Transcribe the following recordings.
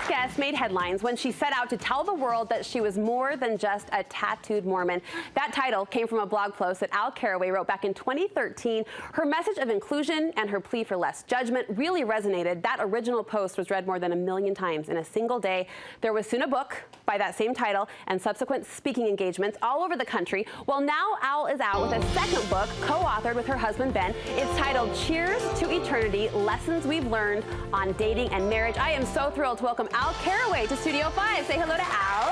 next guest made headlines when she set out to tell the world that she was more than just a tattooed Mormon. That title came from a blog post that Carraway wrote back in 2013. Her message of inclusion and her plea for less judgment really resonated. That original post was read more than 1 million times in a single day. There was soon a book by that same title and subsequent speaking engagements all over the country. Well, now Al is out with a second book, co-authored with her husband, Ben. It's titled Cheers to Eternity, Lessons We've Learned on Dating and Marriage. I am so thrilled to welcome Carraway to Studio 5. Say hello to Al.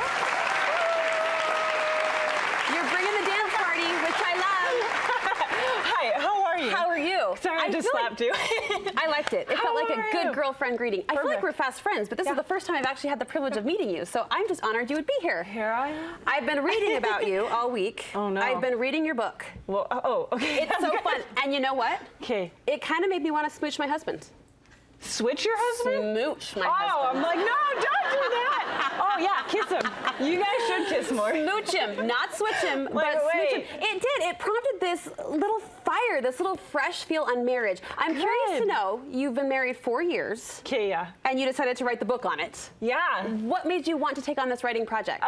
You're bringing the dance party, which I love. Hi, how are you? How are you? Sorry, I just slapped you. I liked it. It felt like a good girlfriend greeting. I feel like we're fast friends, but this is the first time I've actually had the privilege of meeting you, so I'm just honored you would be here. Here I am. I've been reading about you all week. Oh, no. I've been reading your book. Well, oh, okay. It's so fun. And you know what? Okay. It kind of made me want to smooch my husband. Switch your husband? Smooch my husband. Oh, I'm like, no, don't do that. Oh, yeah, kiss him. You guys should kiss more. Smooch him, not switch him, but smooch him. It did. It prompted this little fire, this little fresh feel on marriage. I'm curious to know, you've been married 4 years. Okay, yeah. And you decided to write the book on it. Yeah. What made you want to take on this writing project?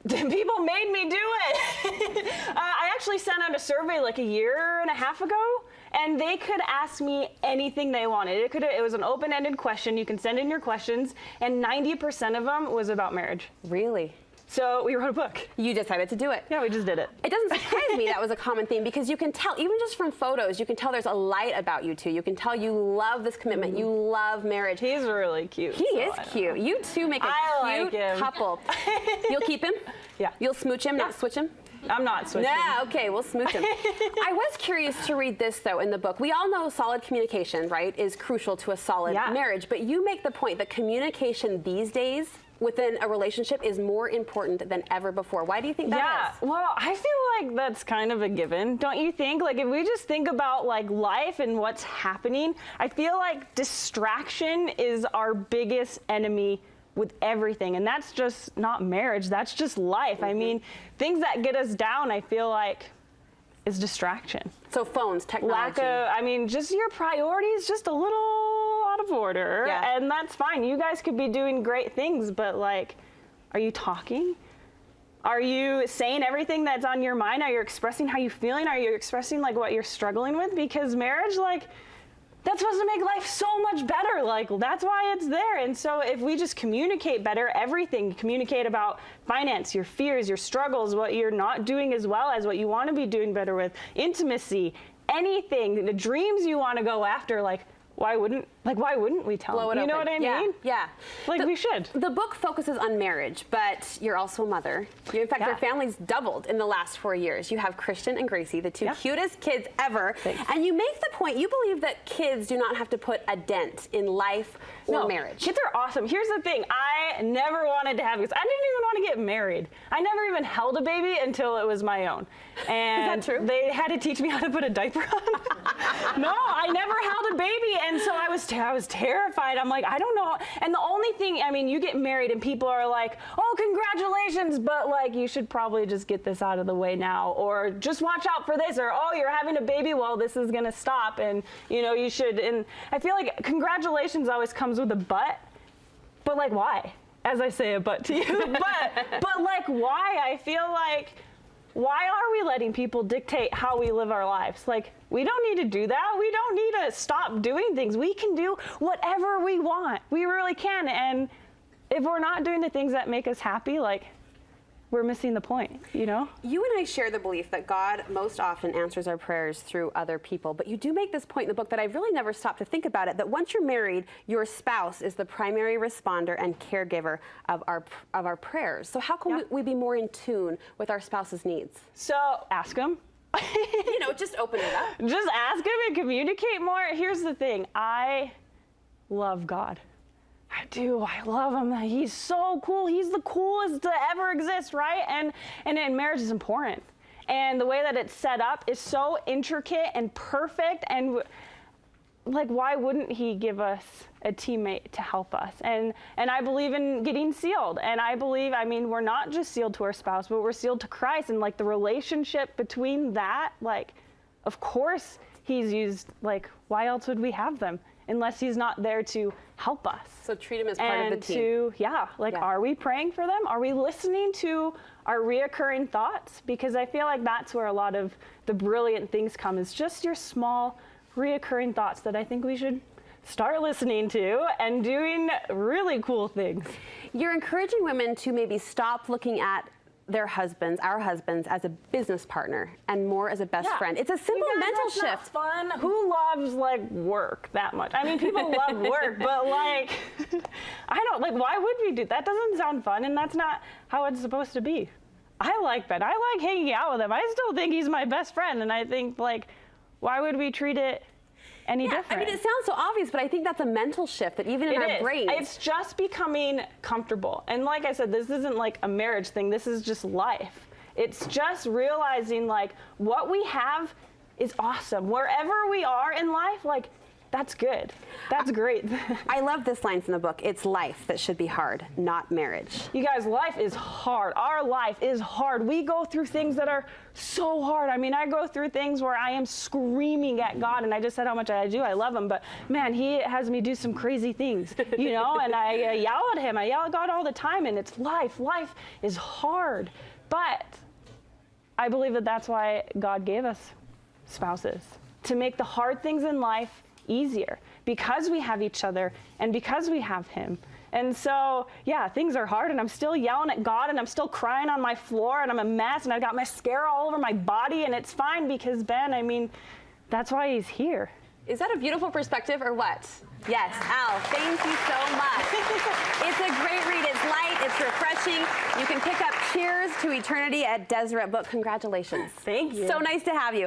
People made me do it. I actually sent out a survey like 1.5 years ago, and they could ask me anything they wanted. It was an open-ended question. You can send in your questions, and 90% of them was about marriage. Really? So we wrote a book. You decided to do it. Yeah, we just did it. It doesn't surprise me that was a common theme, because you can tell, even just from photos, you can tell there's a light about you two. You can tell you love this commitment. You love marriage. He's really cute. He is cute. You two make a cute couple. You'll keep him? Yeah. You'll smooch him, not switch him? I'm not switching. Nah, okay, we'll smooch him. I was curious to read this, though, in the book. We all know solid communication, right, is crucial to a solid marriage, but you make the point that communication these days within a relationship is more important than ever before. Why do you think that is? Well, I feel like that's kind of a given, don't you think? Like, if we just think about like life and what's happening, I feel like distraction is our biggest enemy with everything, and that's just not marriage, that's just life. I mean, things that get us down, I feel like, is distraction. So phones, technology. Just your priorities just a little out of order, and that's fine. You guys could be doing great things, but like, are you talking? Are you saying everything that's on your mind? Are you expressing how you're feeling? Are you expressing like what you're struggling with? Because marriage, like, that's supposed to make life so much better. Like, that's why it's there. And so if we just communicate better, everything, communicate about finance, your fears, your struggles, what you're not doing as well as what you want to be doing better with, intimacy, anything, the dreams you want to go after, like, why wouldn't we tell them? You know what I mean? Yeah. Like, we should. The book focuses on marriage, but you're also a mother. In fact, your family's doubled in the last 4 years. You have Christian and Gracie, the two cutest kids ever. Thanks. And you make the point, you believe that kids do not have to put a dent in life or marriage. Kids are awesome. Here's the thing. I never wanted to have kids. I didn't even want to get married. I never even held a baby until it was my own. And is that true? They had to teach me how to put a diaper on. No, I never held a baby, and so I was terrified. I'm like, I don't know. And the only thing, I mean, you get married and people are like, oh, congratulations, but like, you should probably just get this out of the way now, or just watch out for this, or oh, you're having a baby, well, this is gonna stop, and you know, you should. And I feel like congratulations always comes with a but like, why? As I say a but to you, but like, why? I feel like, why are we letting people dictate how we live our lives? Like, we don't need to do that. We don't need to stop doing things. We can do whatever we want. We really can. And if we're not doing the things that make us happy, like, we're missing the point, you know? You and I share the belief that God most often answers our prayers through other people, but you do make this point in the book that I've really never stopped to think about it, that once you're married, your spouse is the primary responder and caregiver of our prayers. So how can we be more in tune with our spouse's needs? So ask them. You know, just open it up. Just ask them and communicate more. Here's the thing. I love God. I do. I love him. He's so cool. He's the coolest to ever exist, right? And marriage is important. And the way that it's set up is so intricate and perfect. And like, why wouldn't he give us a teammate to help us? And I believe in getting sealed. And I believe, I mean, we're not just sealed to our spouse, but we're sealed to Christ. And like the relationship between that, like, of course he's used, like, why else would we have them? unless he's not there to help us. So treat him as part of the team. Are we praying for them? Are we listening to our reoccurring thoughts? Because I feel like that's where a lot of the brilliant things come, is just your small reoccurring thoughts that I think we should start listening to and doing really cool things. You're encouraging women to maybe stop looking at their husbands, our husbands, as a business partner and more as a best friend. It's a simple mental shift. Not fun. Who loves like work that much? I mean, people love work, but like, I don't like. Why would we do that? Doesn't sound fun, and that's not how it's supposed to be. I like Ben. I like hanging out with him. I still think he's my best friend, and I think like, why would we treat it any different? I mean, it sounds so obvious, but I think that's a mental shift that even in our brains. It's just becoming comfortable. And like I said, this isn't like a marriage thing. This is just life. It's just realizing like what we have is awesome. Wherever we are in life, like that's good. That's great. I love this line from the book. It's life that should be hard, not marriage. You guys, life is hard. Our life is hard. We go through things that are so hard. I mean, I go through things where I am screaming at God, and I just said how much I do. I love him, but man, he has me do some crazy things, you know, and I yell at him. I yell at God all the time, and it's life. Life is hard. But I believe that that's why God gave us spouses, to make the hard things in life easier, because we have each other and because we have him. And so, yeah, things are hard, and I'm still yelling at God, and I'm still crying on my floor, and I'm a mess, and I've got mascara all over my body, and it's fine because Ben, I mean, that's why he's here. Is that a beautiful perspective or what? Yes, Al, thank you so much. It's a great read. It's light, it's refreshing. You can pick up Cheers to Eternity at Deseret Book. Congratulations. Thank you. So nice to have you.